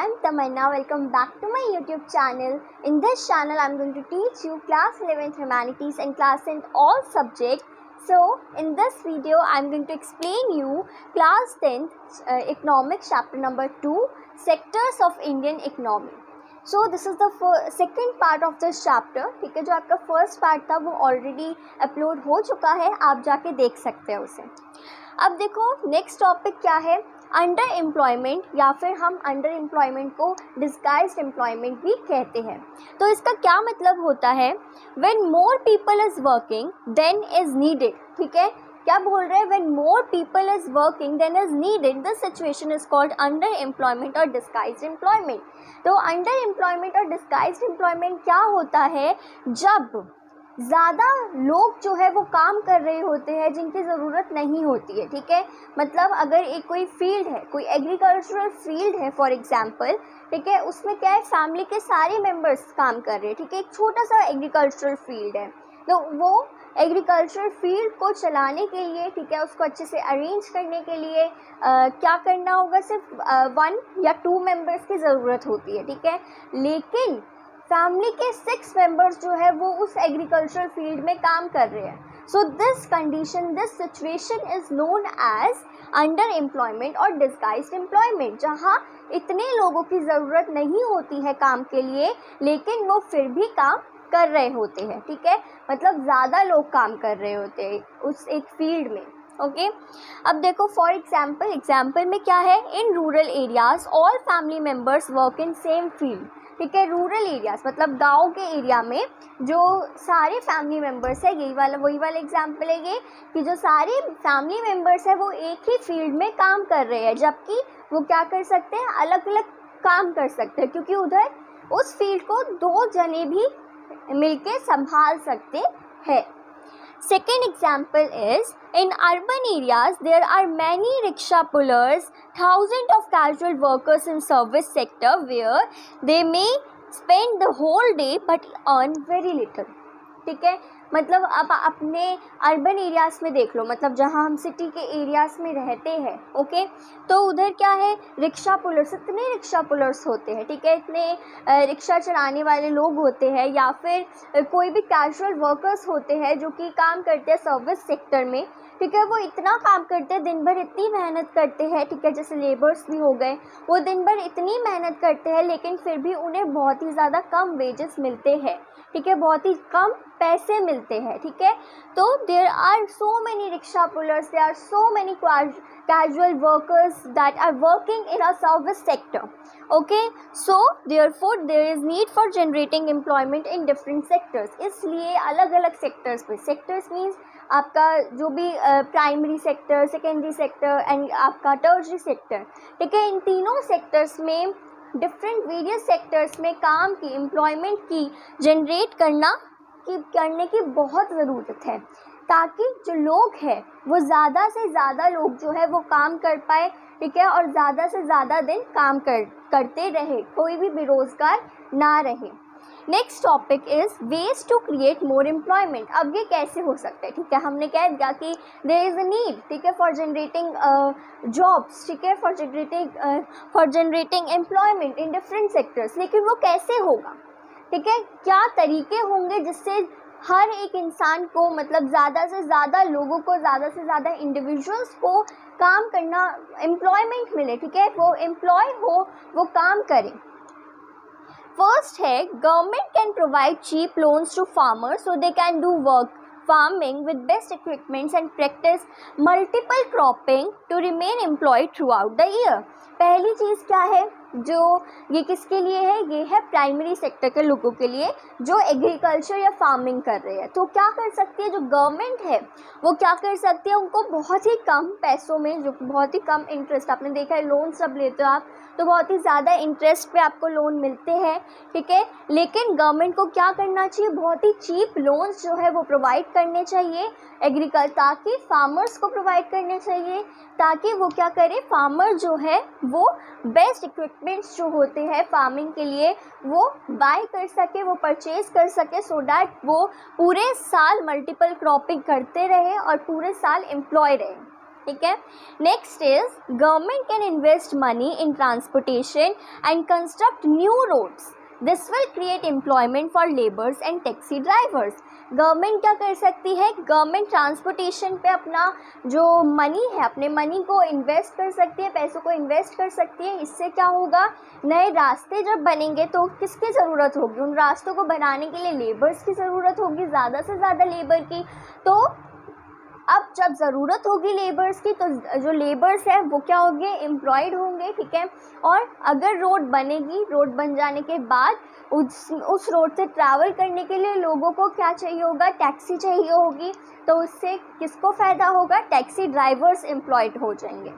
I'm Tamanna. Welcome back to my YouTube channel. In this channel, I'm going to teach you class 11th Humanities and class 10th all subjects. So, in this video, I'm going to explain you class 10th Economics chapter number 2, Sectors of Indian Economy. So, this is the second part of this chapter. ठीक है, जो आपका first part था वो already upload हो चुका है, आप जाके देख सकते हो उसे. अब देखो नेक्स्ट टॉपिक क्या है, अंडर एम्प्लॉयमेंट, या फिर हम अंडर एम्प्लॉयमेंट को डिस्गाइज्ड एम्प्लॉयमेंट भी कहते हैं. तो इसका क्या मतलब होता है, when more people is working then is needed. ठीक है, क्या बोल रहे हैं, when more people is working then is needed, this situation is called under employment और डिस्गाइज्ड एम्प्लॉयमेंट. तो अंडर एम्प्लॉयमेंट और डिस्गाइज्ड एम्प्लॉयमेंट क्या होता है, जब ज़्यादा लोग जो है वो काम कर रहे होते हैं जिनकी ज़रूरत नहीं होती है. ठीक है, मतलब अगर एक कोई फील्ड है, कोई एग्रीकल्चरल फील्ड है फॉर एग्जांपल, ठीक है, उसमें क्या है, फैमिली के सारे मेंबर्स काम कर रहे हैं. ठीक है, एक छोटा सा एग्रीकल्चरल फील्ड है, तो वो एग्रीकल्चरल फील्ड को चलाने के लिए, ठीक है, उसको अच्छे से अरेंज करने के लिए क्या करना होगा, सिर्फ 1 या 2 मेंबर्स की ज़रूरत होती है. ठीक है, लेकिन फैमिली के 6 मेंबर्स जो है वो उस एग्रीकल्चरल फील्ड में काम कर रहे हैं. So this condition, this situation is known as under employment और डिस्गाइज्ड एम्प्लॉयमेंट, जहाँ इतने लोगों की ज़रूरत नहीं होती है काम के लिए, लेकिन वो फिर भी काम कर रहे होते हैं. ठीक है, मतलब ज़्यादा लोग काम कर रहे होते हैं उस एक फील्ड में. ओके, अब देखो फॉर एग्जाम्पल में क्या है, in rural areas all family members work in same field. ठीक है, रूरल एरियाज मतलब गांव के एरिया में जो सारे फैमिली मेम्बर्स है, वही वाला एग्जाम्पल है ये, कि जो सारे फैमिली मेम्बर्स है वो एक ही फील्ड में काम कर रहे हैं, जबकि वो क्या कर सकते हैं, अलग अलग काम कर सकते हैं, क्योंकि उधर उस फील्ड को 2 जने भी मिलके संभाल सकते हैं. Second example is, in urban areas there are many rickshaw pullers, thousands of casual workers in service sector where they may spend the whole day but earn very little. ठीक है, मतलब आप अपने अर्बन एरियाज़ में देख लो, मतलब जहाँ हम सिटी के एरियाज़ में रहते हैं. ओके, तो उधर क्या है, रिक्शा पुलर्स, इतने रिक्शा पुलर्स होते हैं. ठीक है, इतने रिक्शा चलाने वाले लोग होते हैं, या फिर कोई भी कैजुअल वर्कर्स होते हैं जो कि काम करते हैं सर्विस सेक्टर में. ठीक है, वो इतना काम करते हैं, दिन भर इतनी मेहनत करते हैं. ठीक है, जैसे लेबर्स भी हो गए, वो दिन भर इतनी मेहनत करते हैं, लेकिन फिर भी उन्हें बहुत ही ज़्यादा कम वेजेस मिलते हैं. ठीक है, बहुत ही कम पैसे मिलते हैं. ठीक है, तो there are so many rickshaw pullers, there are so many casual workers that are working in a service sector. Okay, so therefore there is need for generating employment in different sectors. इसलिए अलग अलग sectors पे, sectors means आपका जो भी primary sector, secondary sector and आपका tertiary sector. ठीक है, इन तीनों सेक्टर्स में, डिफरेंट वेरियस सेक्टर्स में काम की, एम्प्लॉयमेंट की जनरेट करने की बहुत ज़रूरत है, ताकि जो लोग हैं वो ज़्यादा से ज़्यादा लोग जो है वो काम कर पाए. ठीक है, और ज़्यादा से ज़्यादा दिन काम करते रहे, कोई भी बेरोज़गार ना रहे. Next topic is ways to create more employment. अब ये कैसे हो सकता है, ठीक है, हमने कह दिया कि देयर इज़ अ नीड, ठीक है, फॉर जनरेटिंग जॉब्स. ठीक है, for generating employment in different sectors, लेकिन वो कैसे होगा. ठीक है, क्या तरीके होंगे जिससे हर एक इंसान को, मतलब ज़्यादा से ज़्यादा लोगों को, ज़्यादा से ज़्यादा इंडिविजुअल्स को काम करना, एम्प्लॉयमेंट मिले. ठीक है, वो एम्प्लॉय हो, वो काम करें. फर्स्ट है, government can provide cheap loans to farmers so they can do work farming with best equipments and practice multiple cropping to remain employed throughout the year. पहली चीज़ क्या है, जो ये किसके लिए है, ये है प्राइमरी सेक्टर के लोगों के लिए जो एग्रीकल्चर या फार्मिंग कर रहे हैं. तो क्या कर सकती है जो गवर्नमेंट है, वो क्या कर सकती है, उनको बहुत ही कम पैसों में, जो बहुत ही कम इंटरेस्ट, आपने देखा है लोन सब लेते हो आप तो बहुत ही ज़्यादा इंटरेस्ट पे आपको लोन मिलते हैं. ठीक है, लेकिन गवर्नमेंट को क्या करना चाहिए, बहुत ही चीप लोन्स जो है वो प्रोवाइड करने चाहिए ताकि फार्मर्स को प्रोवाइड करने चाहिए, ताकि वो क्या करे, फार्मर जो है वो बेस्ट इक्विपमेंट्स जो होते हैं फार्मिंग के लिए वो बाय कर सके, वो परचेज कर सके, सो डैट वो पूरे साल मल्टीपल क्रॉपिंग करते रहे और पूरे साल एम्प्लॉय रहे. ठीक है. Next is government can invest money in transportation and construct new roads. This will create employment for labours and taxi drivers. Government क्या कर सकती है, गवर्नमेंट ट्रांसपोर्टेशन पे अपना जो मनी है, अपने मनी को इन्वेस्ट कर सकती है, पैसों को इन्वेस्ट कर सकती है. इससे क्या होगा, नए रास्ते जब बनेंगे तो किसकी ज़रूरत होगी, उन रास्तों को बनाने के लिए लेबर्स की ज़रूरत होगी, ज़्यादा से ज़्यादा लेबर की. तो अब जब ज़रूरत होगी लेबर्स की तो जो लेबर्स है वो क्या होंगे, एम्प्लॉयड होंगे. ठीक है. और अगर रोड बनेगी, रोड बन जाने के बाद उस रोड से ट्रैवल करने के लिए लोगों को क्या चाहिए होगा, टैक्सी चाहिए होगी. तो उससे किसको फ़ायदा होगा, टैक्सी ड्राइवर्स एम्प्लॉयड हो जाएंगे.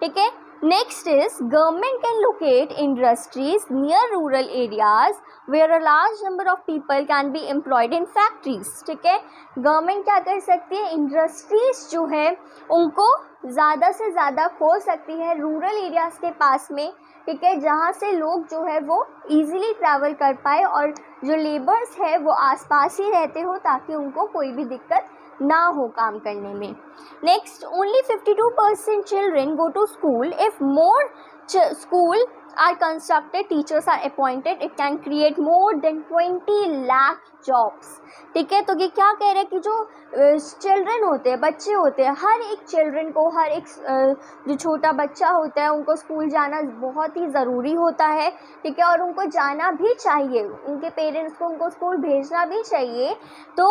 ठीक है. Next is government can locate industries near rural areas where a large number of people can be employed in factories. ठीक है. गवर्नमेंट क्या कर सकती है, इंडस्ट्रीज जो है उनको ज़्यादा से ज़्यादा खोल सकती है रूरल एरियाज़ के पास में. ठीक है. जहाँ से लोग जो है वो ईज़िली ट्रैवल कर पाए और जो लेबर्स है वो आसपास ही रहते हो ताकि उनको कोई भी दिक्कत ना हो काम करने में. Next, only 52% children go to school. If more school are constructed, teachers are appointed, it can create more than 20 lakh jobs. ठीक है. तो ये क्या कह रहे हैं कि जो चिल्ड्रन होते हैं, बच्चे होते हैं, हर एक चिल्ड्रन को, हर एक जो छोटा बच्चा होता है उनको स्कूल जाना बहुत ही ज़रूरी होता है. ठीक है. और उनको जाना भी चाहिए, उनके पेरेंट्स को उनको स्कूल भेजना भी चाहिए. तो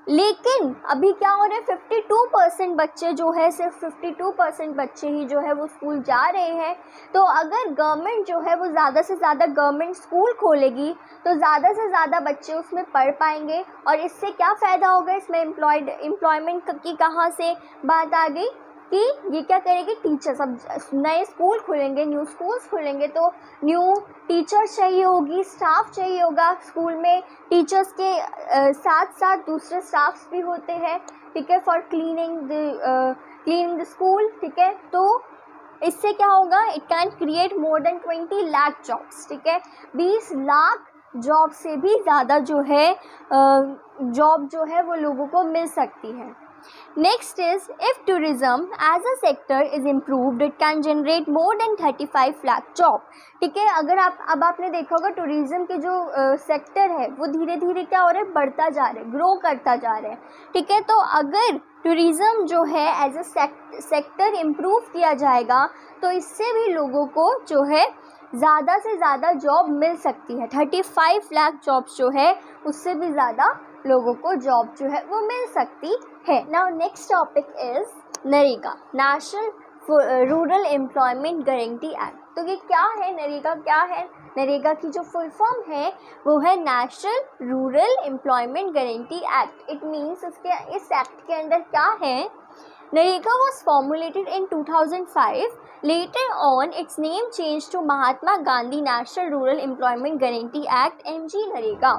लेकिन अभी क्या हो रहा है, 52% बच्चे जो है, सिर्फ 52% बच्चे ही जो है वो स्कूल जा रहे हैं. तो अगर गवर्नमेंट जो है वो ज़्यादा से ज़्यादा गवर्नमेंट स्कूल खोलेगी तो ज़्यादा से ज़्यादा बच्चे उसमें पढ़ पाएंगे. और इससे क्या फ़ायदा होगा, इसमें एम्प्लॉयमेंट की कहाँ से बात आ गई कि ये क्या करेगी, टीचर्स. अब नए स्कूल खुलेंगे, न्यू स्कूल्स खुलेंगे तो न्यू टीचर्स चाहिए होगी, स्टाफ चाहिए होगा. स्कूल में टीचर्स के साथ साथ दूसरे स्टाफ्स भी होते हैं. ठीक है. For cleaning the school. ठीक है. तो इससे क्या होगा, it can create more than 20 lakh jobs. ठीक है. 20 लाख जॉब से भी ज़्यादा जो है जॉब जो है वो लोगों को मिल सकती है. Next is, if tourism as a sector is improved, it can generate more than 35 lakh job. ठीक है. अगर अब आपने देखा होगा टूरिज़्म के जो सेक्टर है वो धीरे धीरे क्या हो रहा है, बढ़ता जा रहा है, ग्रो करता जा रहा है. ठीक है. तो अगर टूरिज़्म जो है एज अ सेक्टर इम्प्रूव किया जाएगा तो इससे भी लोगों को जो है ज़्यादा से ज़्यादा जॉब मिल सकती है. 35 लाख जॉब्स जो है उससे भी ज़्यादा लोगों को जॉब जो है वो मिल सकती है. Now next topic is NREGA, national rural employment guarantee act. तो ये क्या है, नरेगा क्या है, नरेगा की जो फुल फॉर्म है वो है national rural employment guarantee act. It means इस एक्ट के अंदर क्या है, Narega was formulated in 2005. Later on, its name changed to Mahatma Gandhi National Rural Employment Guarantee Act (MG Narega).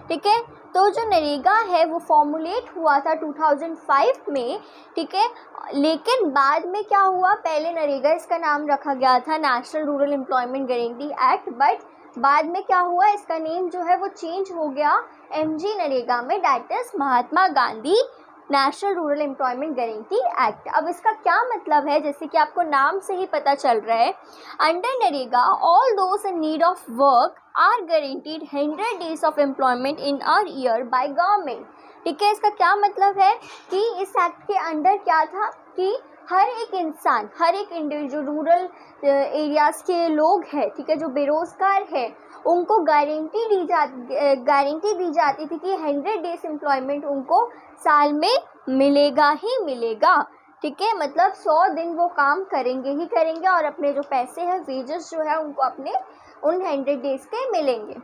ठीक है. तो जो नरेगा है वो फॉर्मुलेट हुआ था 2005 में. ठीक है. लेकिन बाद में क्या हुआ, पहले नरेगा इसका नाम रखा गया था national rural employment guarantee act, but बाद में क्या हुआ, इसका नेम जो है वो चेंज हो गया MG नरेगा में, that is Mahatma Gandhi national rural employment guarantee act. अब इसका क्या मतलब है, जैसे कि आपको नाम से ही पता चल रहा है, under NREGA all those in need of work are guaranteed 100 days of employment in a year by government. ठीक है. इसका क्या मतलब है कि इस एक्ट के अंडर क्या था कि हर एक इंसान, हर एक इंडिविजुअल रूरल एरियाज़ के लोग हैं, ठीक है, जो बेरोज़गार है, उनको गारंटी दी जाती थी कि 100 डेज एम्प्लॉयमेंट उनको साल में मिलेगा ही मिलेगा. ठीक है. मतलब 100 दिन वो काम करेंगे ही करेंगे और अपने जो पैसे हैं, वेजेस जो है उनको अपने उन 100 डेज़ के मिलेंगे.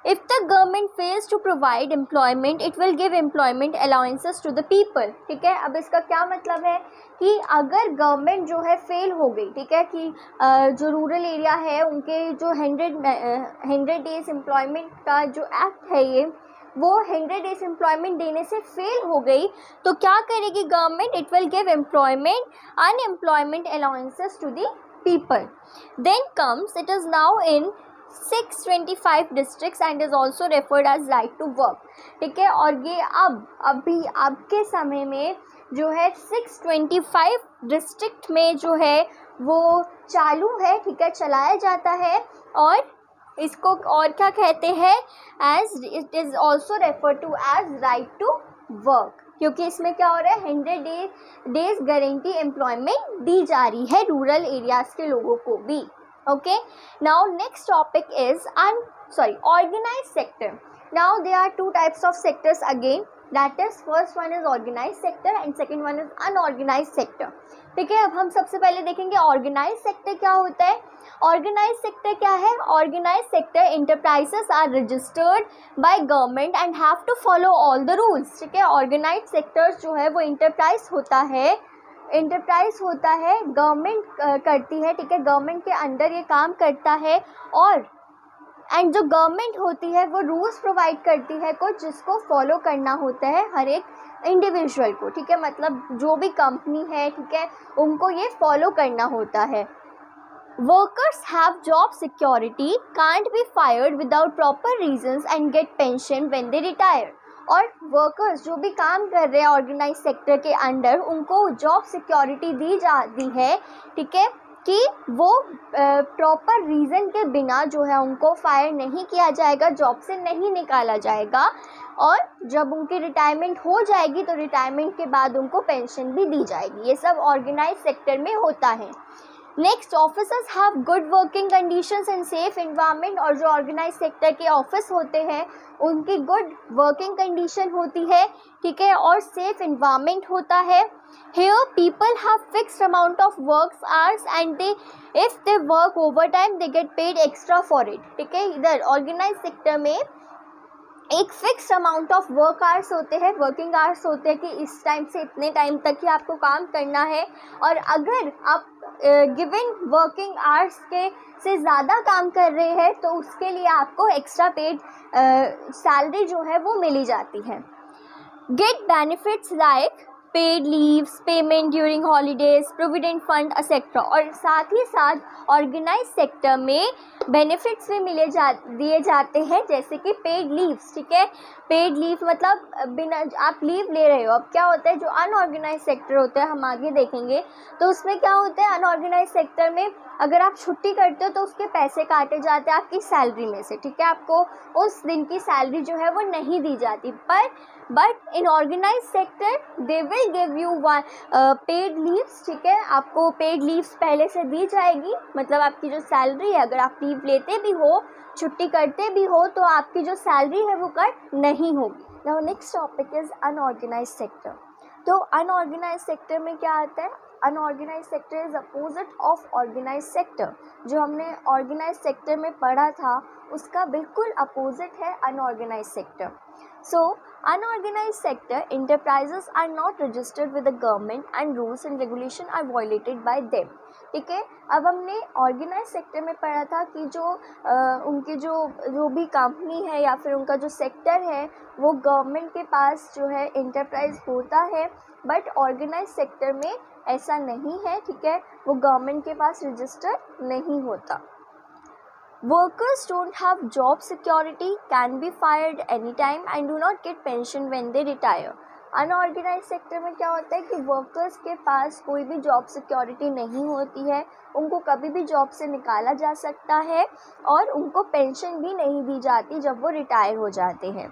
If the government fails to provide employment, it will give employment allowances to the people. ठीक है. अब इसका क्या मतलब है कि अगर गवर्नमेंट जो है फेल हो गई, ठीक है, कि जो रूरल एरिया है उनके जो 100 डेज एम्प्लॉयमेंट का जो एक्ट है ये, वो 100 डेज एम्प्लॉयमेंट देने से फेल हो गई, तो क्या करेगी government, it will give employment unemployment allowances to the people. Then comes, it is now in 625 districts and is also referred as right to work, ठीक है। और ये अब के समय में जो है 625 डिस्ट्रिक्ट में जो है वो चालू है, ठीक है, चलाया जाता है। और इसको और क्या कहते हैं, as it is also refer to as right to work, क्योंकि इसमें क्या हो रहा है, 100 डेज गारंटी एम्प्लॉयमेंट दी जा रही है रूरल एरियाज़ के लोगों को भी। Okay, now next topic is organized sector. Now there are two types of sectors again, that is first one is organized sector and second one is unorganized sector, ठीक है। अब हम सबसे पहले देखेंगे ऑर्गेनाइज सेक्टर क्या होता है। ऑर्गेनाइज सेक्टर क्या है, organise sector enterprises are registered by government and have to follow all the rules, ठीक है। ऑर्गेनाइज सेक्टर्स जो है वो इंटरप्राइज होता है, गवर्नमेंट करती है, ठीक है, गवर्नमेंट के अंडर ये काम करता है। और एंड जो गवर्नमेंट होती है वो रूल्स प्रोवाइड करती है कुछ, जिसको फॉलो करना होता है हर एक इंडिविजुअल को, ठीक है, मतलब जो भी कंपनी है, ठीक है, उनको ये फॉलो करना होता है। Workers have job security, can't be fired without proper reasons and get pension when they retire. और वर्कर्स जो भी काम कर रहे हैं ऑर्गेनाइज सेक्टर के अंडर, उनको जॉब सिक्योरिटी दी जाती है, ठीक है, कि वो प्रॉपर रीज़न के बिना जो है उनको फायर नहीं किया जाएगा, जॉब से नहीं निकाला जाएगा। और जब उनकी रिटायरमेंट हो जाएगी तो रिटायरमेंट के बाद उनको पेंशन भी दी जाएगी। ये सब ऑर्गेनाइज सेक्टर में होता है। Next, officers have good working conditions and safe environment. और जो ऑर्गेनाइज सेक्टर के ऑफिस होते हैं उनकी गुड वर्किंग कंडीशन होती है, ठीक है, और सेफ इन्वायरमेंट होता है। Here people have fixed amount of work hours and if they work overtime they get paid extra for it, ठीक है। इधर ऑर्गेनाइज सेक्टर में एक fix amount of work hours होते हैं, वर्किंग आवर्स होते हैं कि इस टाइम से इतने टाइम तक ही आपको काम करना है। और अगर आप गिवन वर्किंग आवर्स के से ज़्यादा काम कर रहे हैं तो उसके लिए आपको एक्स्ट्रा पेड सैलरी जो है वो मिली जाती है। Get benefits like paid leaves, payment during holidays, provident fund etcetera. और साथ ही साथ ऑर्गेनाइज सेक्टर में बेनिफिट्स भी दिए जाते हैं, जैसे कि पेड लीव्स, ठीक है। पेड लीव मतलब बिना आप लीव ले रहे हो। अब क्या होता है, जो अनऑर्गेनाइज सेक्टर होता है, हम आगे देखेंगे, तो उसमें क्या होता है, अनऑर्गेनाइज सेक्टर में अगर आप छुट्टी करते हो तो उसके पैसे काटे जाते हैं आपकी सैलरी में से, ठीक है, आपको उस दिन की सैलरी जो है वो नहीं दी जाती। But in organise sector they will give you paid leaves, ठीक है, आपको पेड लीव्स पहले से दी जाएगी। मतलब आपकी जो सैलरी है, अगर आप लीव लेते भी हो, छुट्टी करते भी हो, तो आपकी जो सैलरी है वो कट नहीं होगी। Now next topic is unorganise sector. तो अनऑर्गेनाइज सेक्टर में क्या आता है, unorganise sector is opposite of organise sector. जो हमने ऑर्गेनाइज सेक्टर में पढ़ा था उसका बिल्कुल अपोजिट है unorganise sector. So unorganized sector enterprises are not registered with the government and rules and regulation are violated by them, ठीक है। अब हमने ऑर्गेनाइज सेक्टर में पढ़ा था कि उनकी जो भी कंपनी है या फिर उनका जो सेक्टर है वो गवर्नमेंट के पास जो है एंटरप्राइज होता है, बट ऑर्गेनाइज सेक्टर में ऐसा नहीं है, ठीक है, वो गवर्नमेंट के पास रजिस्टर नहीं होता। Workers don't have job security, can be fired anytime and do not get pension when they retire. Unorganise sector में क्या होता है कि वर्कर्स के पास कोई भी जॉब सिक्योरिटी नहीं होती है, उनको कभी भी जॉब से निकाला जा सकता है और उनको पेंशन भी नहीं दी जाती जब वो रिटायर हो जाते हैं।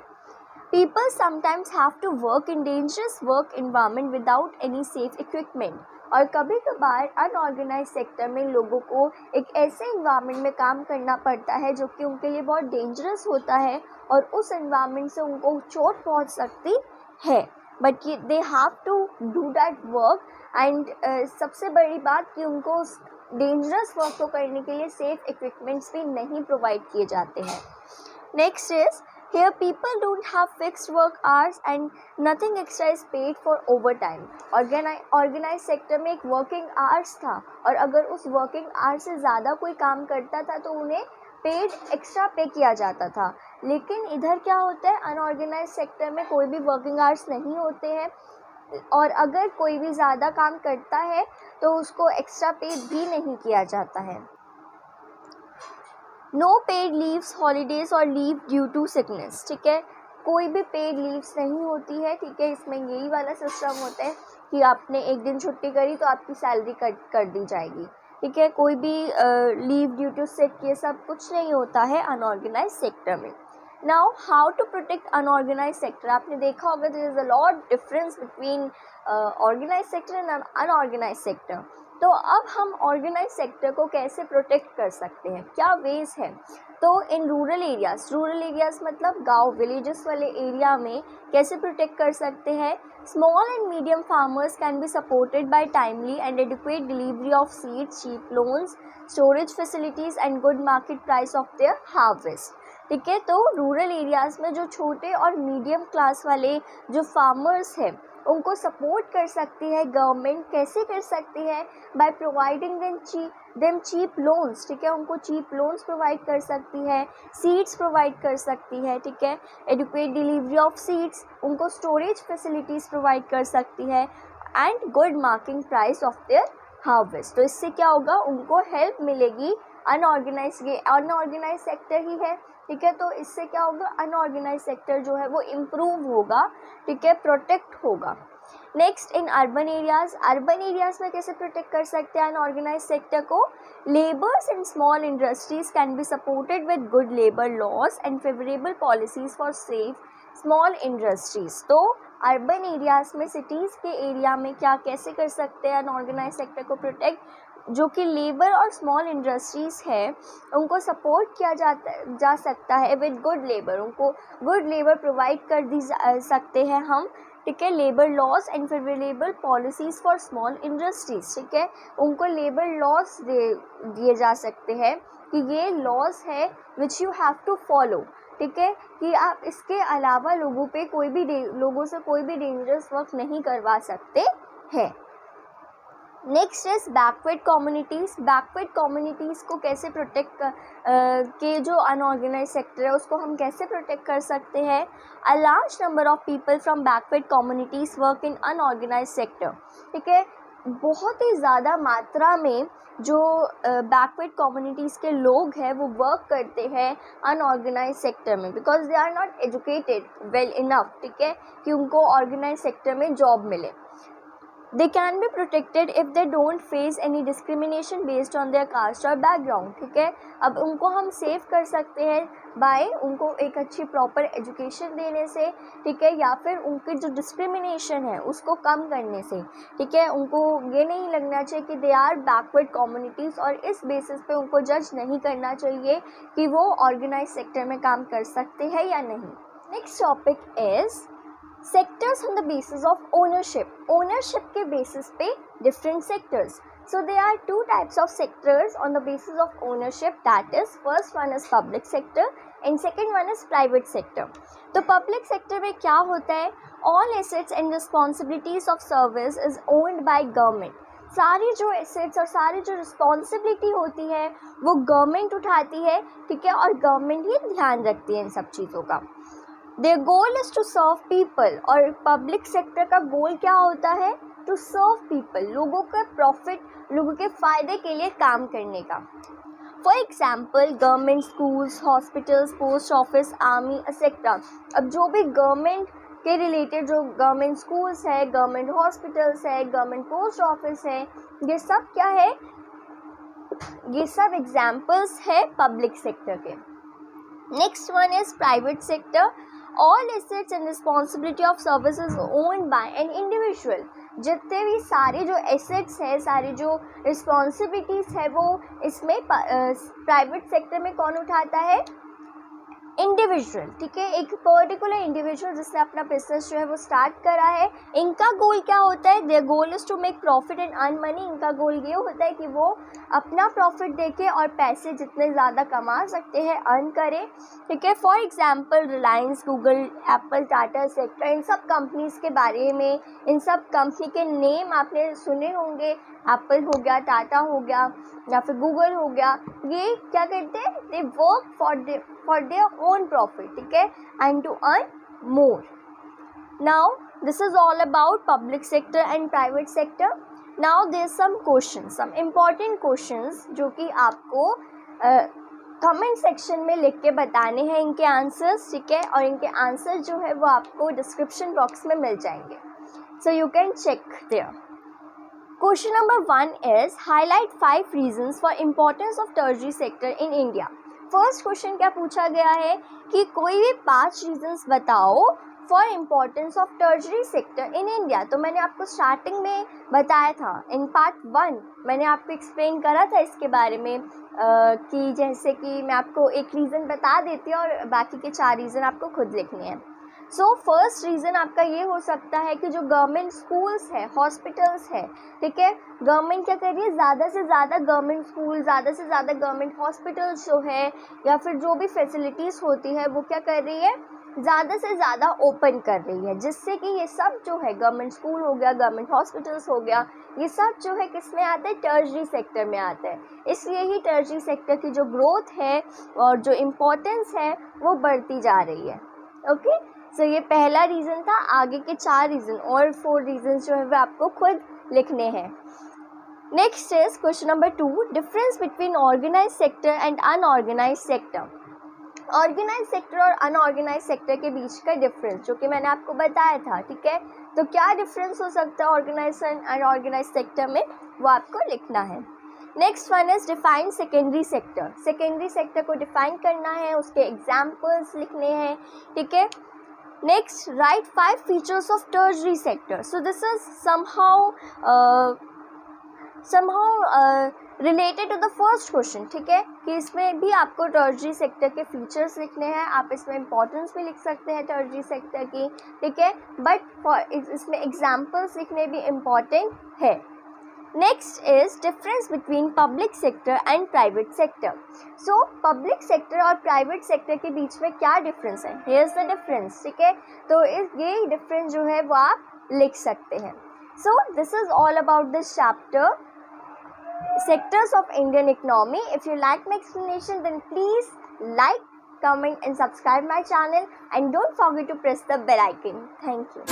People sometimes have to work in dangerous work environment without any safe equipment. और कभी कभार अनऑर्गेनाइज सेक्टर में लोगों को एक ऐसे इन्वायरमेंट में काम करना पड़ता है जो कि उनके लिए बहुत डेंजरस होता है और उस इन्वायरमेंट से उनको चोट पहुंच सकती है, but they have to do that work. And सबसे बड़ी बात कि उनको उस डेंजरस वर्क को करने के लिए सेफ इक्विपमेंट्स भी नहीं प्रोवाइड किए जाते हैं। Next is Here people don't have fixed work hours and nothing extra is paid for overtime. Organise sector में एक वर्किंग आवर्स था और अगर उस वर्किंग आवर्स से ज़्यादा कोई काम करता था तो उन्हें पेड एक्स्ट्रा पे किया जाता था। लेकिन इधर क्या होता है, अनऑर्गेनाइज सेक्टर में कोई भी वर्किंग आवर्स नहीं होते हैं और अगर कोई भी ज़्यादा काम करता है तो उसको एक्स्ट्रा पे भी नहीं किया जाता है। नो पेड लीव्स, हॉलीडेज और लीव ड्यू टू सिकनेस, ठीक है, कोई भी पेड लीव्स नहीं होती है, ठीक है, इसमें यही वाला सिस्टम होता है कि आपने एक दिन छुट्टी करी तो आपकी सैलरी कट कर दी जाएगी, ठीक है, कोई भी लीव ड्यू टू सिक ये सब कुछ नहीं होता है अनऑर्गेनाइज सेक्टर में। Now how to protect unorganise sector, आपने देखा होगा there is a lot difference between organise sector and unorganise sector. तो अब हम ऑर्गेनाइज सेक्टर को कैसे प्रोटेक्ट कर सकते हैं, क्या वेज है। तो इन रूरल एरियाज़ मतलब गांव विलेजेस वाले एरिया में कैसे प्रोटेक्ट कर सकते हैं। Small and medium farmers can be supported by timely and adequate delivery of seeds, cheap loans, storage facilities and good market price of their harvest, ठीक है। तो रूरल एरियाज़ में जो छोटे और मीडियम क्लास वाले जो फार्मर्स हैं उनको सपोर्ट कर सकती है गवर्नमेंट, कैसे कर सकती है, by providing them cheap loans, ठीक है, उनको चीप लोन्स प्रोवाइड कर सकती है, सीड्स प्रोवाइड कर सकती है, ठीक है, एडुकेट डिलीवरी ऑफ सीड्स, उनको स्टोरेज फैसिलिटीज़ प्रोवाइड कर सकती है and good marking price of their harvest. तो इससे क्या होगा, उनको हेल्प मिलेगी। अनऑर्गेनाइज सेक्टर ही है, ठीक है, तो इससे क्या होगा, अनऑर्गेनाइज सेक्टर जो है वो इम्प्रूव होगा, ठीक है, प्रोटेक्ट होगा। नेक्स्ट इन अर्बन एरियाज़ में कैसे प्रोटेक्ट कर सकते हैं अनऑर्गेनाइज सेक्टर को। Labours in small industries can be supported with good labour laws and favourable policies for safe small industries. तो अर्बन एरियाज़ में, सिटीज़ के एरिया में क्या कैसे कर सकते हैं अनऑर्गेनाइज सेक्टर को प्रोटेक्ट, जो कि लेबर और स्मॉल इंडस्ट्रीज़ है उनको सपोर्ट किया जा सकता है विद गुड लेबर, उनको गुड लेबर प्रोवाइड कर दी सकते हैं हम, ठीक है, labour laws and favourable policies for small industries, ठीक है, उनको लेबर लॉस दिए जा सकते हैं कि ये लॉस है which you have to follow, ठीक है, कि आप इसके अलावा लोगों से कोई भी डेंजरस वर्क नहीं करवा सकते हैं। नेक्स्ट इज बैकवर्ड कम्युनिटीज़ को कैसे प्रोटेक्ट के जो अनऑर्गेनाइज सेक्टर है उसको हम कैसे प्रोटेक्ट कर सकते हैं। A large number of people from backward communities work in unorganise sector, ठीक है, बहुत ही ज़्यादा मात्रा में जो बैकवर्ड कम्युनिटीज़ के लोग हैं वो वर्क करते हैं अनऑर्गेनाइज सेक्टर में, because they are not educated well enough, ठीक है, कि उनको ऑर्गेनाइज सेक्टर में जॉब मिले। They can be protected if they don't face any discrimination based on their caste or background, ठीक है, अब उनको हम सेव कर सकते हैं बाय उनको एक अच्छी प्रॉपर एजुकेशन देने से, ठीक है, या फिर उनकी जो डिस्क्रिमिनेशन है उसको कम करने से, ठीक है, उनको ये नहीं लगना चाहिए कि दे आर बैकवर्ड कम्युनिटीज़ और इस बेसिस पे उनको जज नहीं करना चाहिए कि वो ऑर्गेनाइज सेक्टर में काम कर सकते हैं या नहीं। Next topic is sectors on the basis of ownership के बेसिस पे different sectors. So there are two types of sectors on the basis of ownership, that is first one is public sector and second one is private sector. तो public sector में क्या होता है, all assets and responsibilities of service is owned by government. सारी जो assets और सारी जो रिस्पॉन्सिबिलिटी होती है वो गवर्नमेंट उठाती है, ठीक है, और गवर्नमेंट ही ध्यान रखती है इन सब चीज़ों का। Their goal is to serve people, और पब्लिक सेक्टर का गोल क्या होता है, टू सर्व पीपल, लोगों का प्रॉफिट, लोगों के फ़ायदे के लिए काम करने का। For example government schools, hospitals, post office, army etcetera. अब जो भी गवर्नमेंट के रिलेटेड जो गवर्नमेंट स्कूल्स है, गवर्नमेंट हॉस्पिटल्स है, गवर्नमेंट पोस्ट ऑफिस है, ये सब क्या है, ये सब एग्जाम्पल्स है पब्लिक सेक्टर के। Next one is private sector. All assets and responsibility of services owned by an individual. जितने भी सारे जो एसेट्स है, सारी जो रिस्पॉन्सिबिलिटीज़ है वो इसमें प्राइवेट सेक्टर में कौन उठाता है, इंडिविजुअल, ठीक है, एक पर्टिकुलर इंडिविजुअल जिसने अपना बिजनेस जो है वो स्टार्ट करा है। इनका गोल क्या होता है, their goal is to make profit and earn money. इनका गोल ये होता है कि वो अपना प्रॉफिट देके और पैसे जितने ज़्यादा कमा सकते हैं अर्न करें, ठीक है। For example Reliance, Google, Apple, Tata sector, इन सब कंपनीज़ के बारे में, इन सब कंपनी के नेम आपने सुने होंगे, एप्पल हो गया, टाटा हो गया या फिर गूगल हो गया। ये क्या करते हैं, they work for their own profit, ठीक है, and to earn more. Now this is all about public sector and private sector. Now there some questions, some important questions जो कि आपको कमेंट सेक्शन में लिख के बताने हैं इनके आंसर्स, ठीक है, और इनके आंसर जो है वो आपको डिस्क्रिप्शन बॉक्स में मिल जाएंगे, so you can check there. Question number 1 is highlight 5 reasons for importance of tertiary sector in India. First question क्या पूछा गया है कि कोई भी 5 रीजंस बताओ for importance of tertiary sector in India. तो मैंने आपको स्टार्टिंग में बताया था, इन पार्ट 1 मैंने आपको एक्सप्लेन करा था इसके बारे में कि जैसे कि मैं आपको एक रीज़न बता देती हूँ और बाकी के 4 रीज़न आपको खुद लिखने हैं। सो फर्स्ट रीज़न आपका ये हो सकता है कि जो गवर्नमेंट स्कूल्स है, हॉस्पिटल्स है, ठीक है, गवर्नमेंट क्या कर रही है, ज़्यादा से ज़्यादा गवर्नमेंट स्कूल, ज़्यादा से ज़्यादा गवर्नमेंट हॉस्पिटल्स जो है या फिर जो भी फैसिलिटीज़ होती है वो क्या कर रही है, ज़्यादा से ज़्यादा ओपन कर रही है, जिससे कि ये सब जो है गवर्नमेंट स्कूल हो गया, गवर्नमेंट हॉस्पिटल्स हो गया, ये सब जो है किस में आता है, टर्शरी सेक्टर में आता है। इसलिए ही टर्शरी सेक्टर की जो ग्रोथ है और जो इम्पोर्टेंस है वो बढ़ती जा रही है। ओके, सो ये पहला रीज़न था। आगे के 4 रीज़न और 4 रीज़न जो है वो आपको खुद लिखने हैं। Next is question number 2, difference between organise sector and unorganise sector. Organise sector और अनऑर्गेनाइज सेक्टर के बीच का डिफरेंस जो कि मैंने आपको बताया था, ठीक है, तो क्या डिफरेंस हो सकता है ऑर्गेनाइज एंड अनऑर्गेनाइज सेक्टर में, वो आपको लिखना है। Next one is define secondary sector. Secondary sector को डिफाइन करना है, उसके एग्जाम्पल्स लिखने हैं, ठीक है। Next, write 5 features of tertiary sector. So this is somehow related to the first question, ठीक है, कि इसमें भी आपको टर्शरी सेक्टर के फीचर्स लिखने हैं। आप इसमें इंपॉर्टेंस भी लिख सकते हैं टर्शरी सेक्टर की, ठीक है, बट इसमें एग्जाम्पल्स लिखने भी इम्पॉर्टेंट है। Next is difference between public sector and private sector. So public sector और प्राइवेट सेक्टर के बीच में क्या डिफरेंस है, हियर इज द डिफरेंस, ठीक है, तो ये डिफरेंस जो है वो आप लिख सकते हैं। So this is all about this chapter, sectors of Indian economy. If you like my explanation, then please like, comment and subscribe my channel, and don't forget to press the bell icon. Thank you.